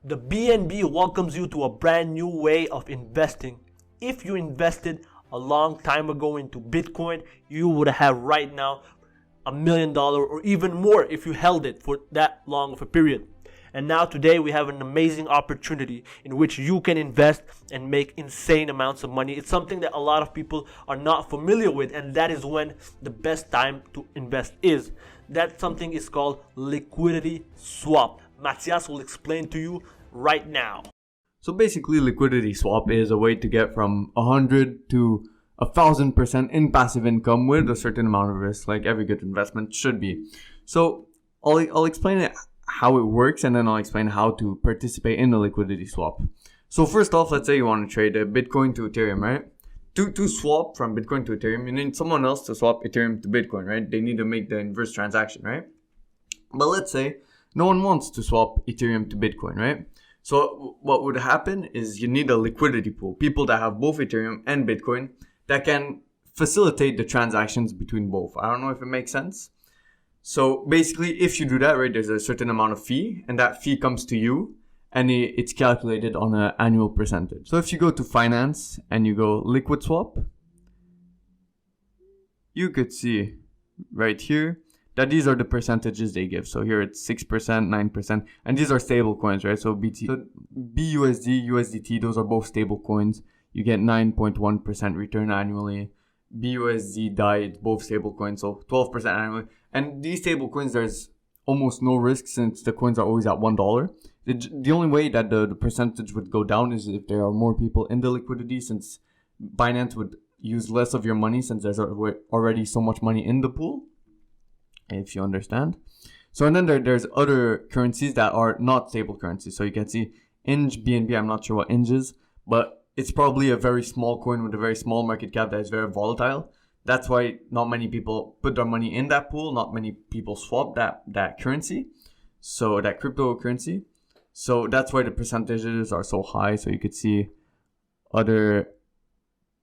The BNB welcomes you to a brand new way of investing. If you invested a long time ago into Bitcoin, you would have right now $1 million or even more if you held it for that long of a period. And now today we have an amazing opportunity in which you can invest and make insane amounts of money. It's something that a lot of people are not familiar with, and that is when the best time to invest is. That something is called liquidity swap. Matthias will explain to you right now. So basically, liquidity swap is a way to get from 100 to 1,000% in passive income with a certain amount of risk, like every good investment should be. So I'll explain it, how it works, and then I'll explain how to participate in the liquidity swap. So first off, let's say you want to trade a Bitcoin to Ethereum, right? To swap from Bitcoin to Ethereum, you need someone else to swap Ethereum to Bitcoin, right? They need to make the inverse transaction, right? But let's say no one wants to swap Ethereum to Bitcoin, right? So what would happen is you need a liquidity pool, people that have both Ethereum and Bitcoin that can facilitate the transactions between both. I don't know if it makes sense. So basically, if you do that, right, there's a certain amount of fee, and that fee comes to you, and it's calculated on an annual percentage. So if you go to finance and you go liquid swap, you could see right here that these are the percentages they give. So here it's 6%, 9%, and these are stable coins, right? So BUSD, USDT, those are both stable coins. You get 9.1% return annually. BUSD, DAI, it's both stable coins, so 12% annually. And these stable coins, there's almost no risk since the coins are always at $1. The only way that the percentage would go down is if there are more people in the liquidity, since Binance would use less of your money since there's already so much money in the pool, if you understand. So and then there's other currencies that are not stable currencies. So you can see ING, BNB, I'm not sure what ING is, but it's probably a very small coin with a very small market cap that is very volatile. That's why not many people put their money in that pool. Not many people swap that currency, so that cryptocurrency. So that's why the percentages are so high. So you could see other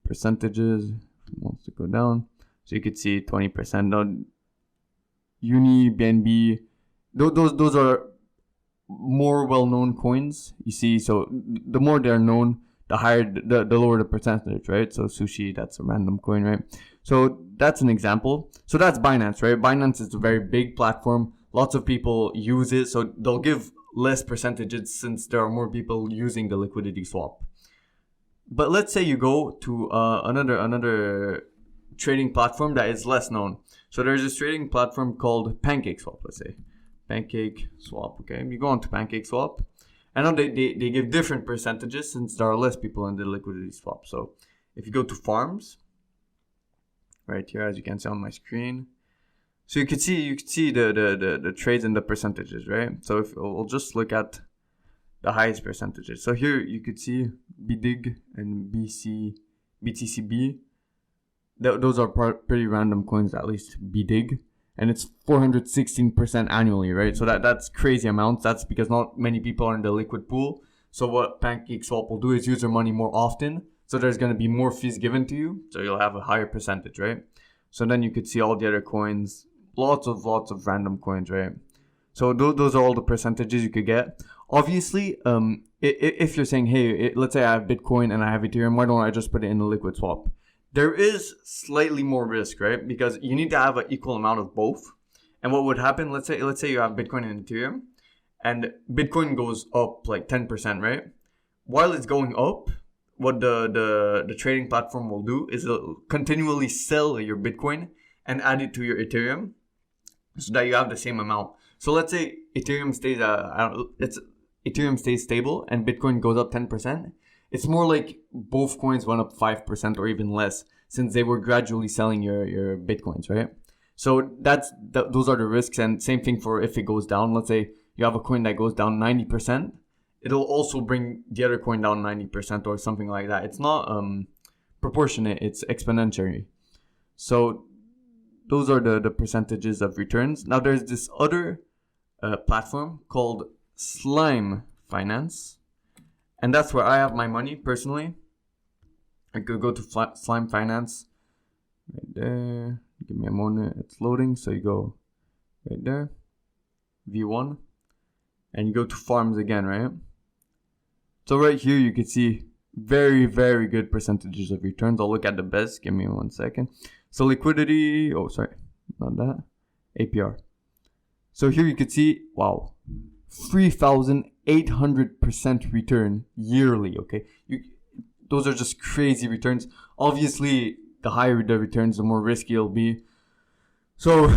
percentages. If it wants to go down, so you could see 20% on Uni, BNB. Those are more well-known coins. You see, so the more they're known, the higher, the lower the percentage, right? So Sushi, that's a random coin, right? So that's an example. So that's Binance, right? Binance is a very big platform. Lots of people use it, so they'll give less percentages since there are more people using the liquidity swap. But let's say you go to another trading platform that is less known. So there's this trading platform called PancakeSwap, let's say. PancakeSwap, okay? You go on to PancakeSwap. I know they give different percentages since there are less people in the liquidity swap. So if you go to farms, right here, as you can see on my screen, so you could see the trades and the percentages, right? So if we'll just look at the highest percentages. So here you could see BDIG and BTCB. Those are pretty random coins, at least BDIG. And it's 416% annually, right? So that's crazy amounts. That's because not many people are in the liquid pool. So what PancakeSwap will do is use your money more often. So there's going to be more fees given to you. So you'll have a higher percentage, right? So then you could see all the other coins, lots of random coins, right? So those are all the percentages you could get. Obviously, if you're saying, hey, let's say I have Bitcoin and I have Ethereum, why don't I just put it in the liquid swap? There is slightly more risk, right? Because you need to have an equal amount of both. And what would happen, let's say you have Bitcoin and Ethereum, and Bitcoin goes up like 10%, right? While it's going up, what the trading platform will do is it'll continually sell your Bitcoin and add it to your Ethereum so that you have the same amount. So let's say Ethereum stays stable and Bitcoin goes up 10%. It's more like both coins went up 5% or even less since they were gradually selling your Bitcoins, right? So those are the risks. And same thing for if it goes down. Let's say you have a coin that goes down 90%. It'll also bring the other coin down 90% or something like that. It's not proportionate. It's exponentially. So those are the percentages of returns. Now there's this other platform called Slime Finance. And that's where I have my money personally. I could go to Slime Finance. Right there. Give me a moment. It's loading. So you go right there. V1. And you go to farms again, right? So right here you can see very, very good percentages of returns. I'll look at the best. Give me 1 second. So liquidity, oh sorry, not that, APR. So here you can see, wow, 3,800% return yearly, okay? Those are just crazy returns. Obviously, the higher the returns, the more risky it'll be. So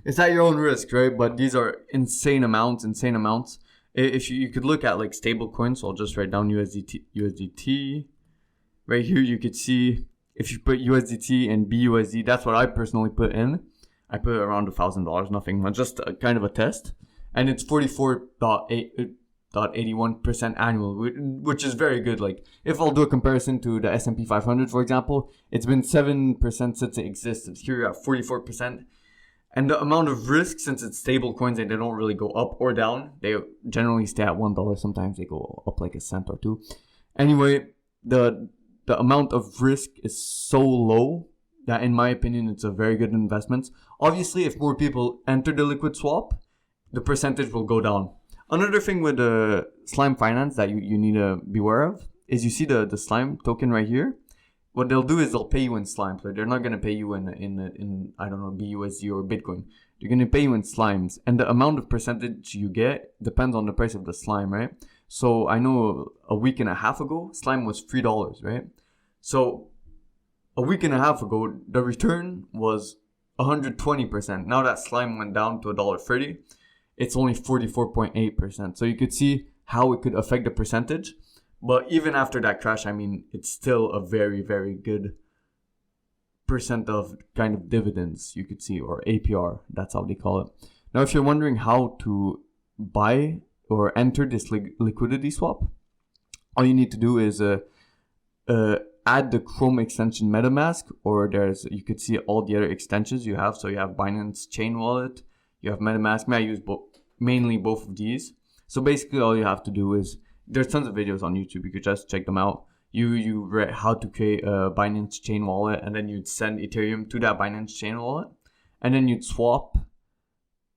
it's at your own risk, right? But these are insane amounts. If you could look at like stable coins, so I'll just write down USDT. Right here, you could see if you put USDT and BUSD, that's what I personally put in. I put around $1,000, nothing much, just a kind of a test. And it's 44.81% annual, which is very good. Like if I'll do a comparison to the S&P 500, for example, it's been 7% since it existed. Here you're at 44%. And the amount of risk, since it's stable coins and they don't really go up or down, they generally stay at $1. Sometimes they go up like a cent or two. Anyway, the amount of risk is so low that in my opinion, it's a very good investment. Obviously, if more people enter the liquid swap, the percentage will go down. Another thing with the Slime Finance that you need to be aware of is you see the Slime token right here. What they'll do is they'll pay you in slimes. So they're not going to pay you in I don't know, BUSD or Bitcoin. They're going to pay you in slimes. And the amount of percentage you get depends on the price of the slime, right? So I know a week and a half ago, slime was $3, right? So a week and a half ago, the return was 120%. Now that slime went down to $1.30, it's only 44.8%. So you could see how it could affect the percentage. But even after that crash, I mean, it's still a very, very good percent of kind of dividends you could see, or APR. That's how they call it. Now, if you're wondering how to buy or enter this liquidity swap, all you need to do is add the Chrome extension MetaMask, or you could see all the other extensions you have. So you have Binance Chain Wallet, you have MetaMask. I use mainly both of these. So basically, all you have to do is, there's tons of videos on YouTube. You could just check them out. You read how to create a Binance Chain Wallet, and then you'd send Ethereum to that Binance Chain Wallet, and then you'd swap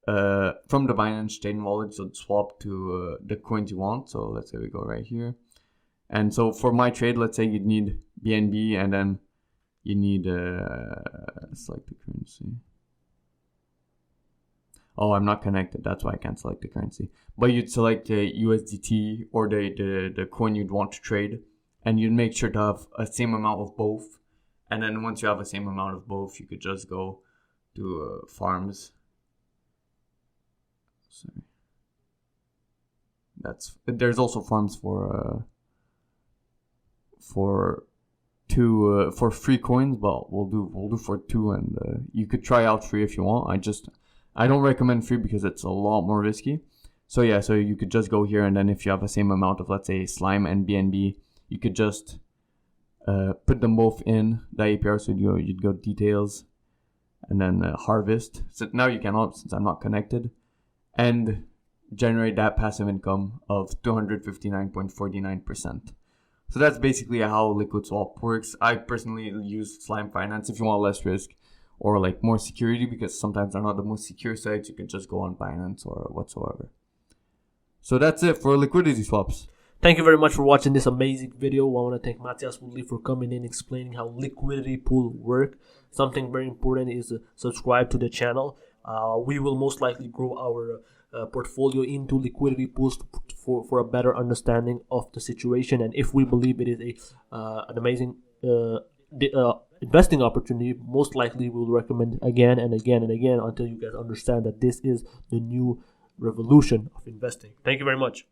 from the Binance Chain Wallet. So swap to the coins you want. So let's say we go right here, and so for my trade, let's say you'd need BNB, and then you need select the currency. Oh, I'm not connected. That's why I can't select the currency. But you'd select the USDT or the coin you'd want to trade. And you'd make sure to have a same amount of both. And then once you have the same amount of both, you could just go to farms. Sorry. There's also farms for free coins, but we'll do for 2, and you could try out free if you want. I don't recommend free because it's a lot more risky. So yeah, so you could just go here, and then if you have the same amount of, let's say, slime and BNB, you could just put them both in the APR. So you'd go details, and then harvest. So now you cannot, since I'm not connected, and generate that passive income of 259.49%. So that's basically how Liquid Swap works. I personally use Slime Finance. If you want less risk or like more security, because sometimes they're not the most secure sites, you can just go on Binance or whatsoever. So that's it for liquidity swaps. Thank you very much for watching this amazing video. I want to thank Matthias Woodley for coming in, explaining how liquidity pool work. Something very important is to subscribe to the channel. We will most likely grow our portfolio into liquidity pools for a better understanding of the situation. And if we believe it is an amazing investing opportunity, most likely we'll recommend it again and again and again until you guys understand that this is the new revolution of investing. Thank you very much.